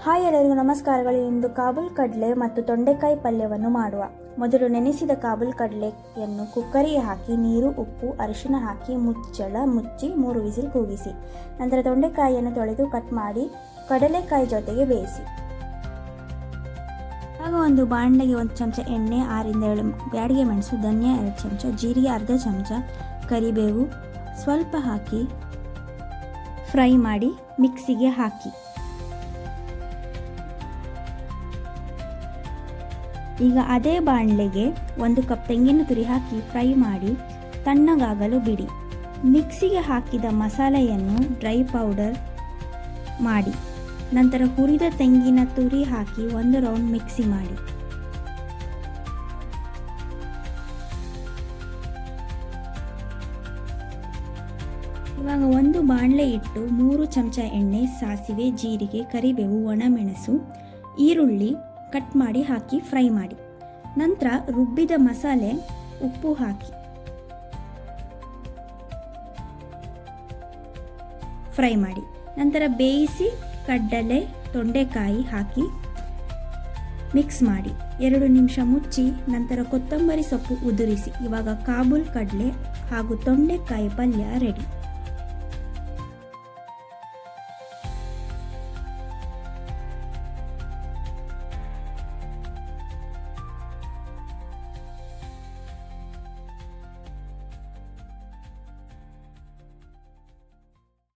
Hi ಎಲ್ಲರಿಗೂ ನಮಸ್ಕಾರಗಳು. ಇಂದು ಕಾಬೂಲ್ ಕಡಲೆ ಮತ್ತು ತೊಂಡೆಕಾಯಿ ಪಲ್ಯವನ್ನು ಮಾಡುವ. ಮೊದಲು ನೆನೆಸಿದ ಕಾಬೂಲ್ ಕಡಲೆಯನ್ನು ಕುಕ್ಕರಿಗೆ ಹಾಕಿ ನೀರು, ಉಪ್ಪು, ಅರಿಶಿನ ಹಾಕಿ ಮುಚ್ಚಿ 3 ವಿಸಿಲ್ ಕೂಗಿಸಿ. ನಂತರ ತೊಂಡೆಕಾಯಿಯನ್ನು ತೊಳೆದು ಕಟ್ ಮಾಡಿ ಕಡಲೆಕಾಯಿ ಜೊತೆಗೆ ಬೇಯಿಸಿ. ಆಗ ಒಂದು ಬಾಣಲೆಗೆ 1 ಚಮಚ ಎಣ್ಣೆ, 6 ರಿಂದ 7 ಬ್ಯಾಡಿಗೆ ಮೆಣಸು, ಧನಿಯಾ 2 ಚಮಚ, ಜೀರಿಗೆ ಅರ್ಧ ಚಮಚ, ಕರಿಬೇವು ಸ್ವಲ್ಪ ಹಾಕಿ ಫ್ರೈ ಮಾಡಿ ಮಿಕ್ಸಿಗೆ ಹಾಕಿ. ಈಗ ಅದೇ ಬಾಣಲೆಗೆ 1 ಕಪ್ ತೆಂಗಿನ ತುರಿ ಹಾಕಿ ಫ್ರೈ ಮಾಡಿ ತಣ್ಣಗಾಗಲು ಬಿಡಿ. ಮಿಕ್ಸಿಗೆ ಹಾಕಿದ ಮಸಾಲೆಯನ್ನು ಡ್ರೈ ಪೌಡರ್ ಮಾಡಿ ನಂತರ ಹುರಿದ ತೆಂಗಿನ ತುರಿ ಹಾಕಿ 1 ರೌಂಡ್ ಮಿಕ್ಸಿ ಮಾಡಿ. ಇವಾಗ ಒಂದು ಬಾಣಲೆ ಇಟ್ಟು 3 ಚಮಚ ಎಣ್ಣೆ, ಸಾಸಿವೆ, ಜೀರಿಗೆ, ಕರಿಬೇವು, ಒಣಮೆಣಸು, ಈರುಳ್ಳಿ ಕಟ್ ಮಾಡಿ ಹಾಕಿ ಫ್ರೈ ಮಾಡಿ. ನಂತರ ರುಬ್ಬಿದ ಮಸಾಲೆ, ಉಪ್ಪು ಹಾಕಿ ಫ್ರೈ ಮಾಡಿ. ನಂತರ ಬೇಯಿಸಿ ಕಡಲೆ, ತೊಂಡೆಕಾಯಿ ಹಾಕಿ ಮಿಕ್ಸ್ ಮಾಡಿ 2 ನಿಮಿಷ ಮುಚ್ಚಿ ನಂತರ ಕೊತ್ತಂಬರಿ ಸೊಪ್ಪು ಉದುರಿಸಿ. ಇವಾಗ ಕಾಬೂಲ್ ಕಡಲೆ ಹಾಗೂ ತೊಂಡೆಕಾಯಿ ಪಲ್ಯ ರೆಡಿ.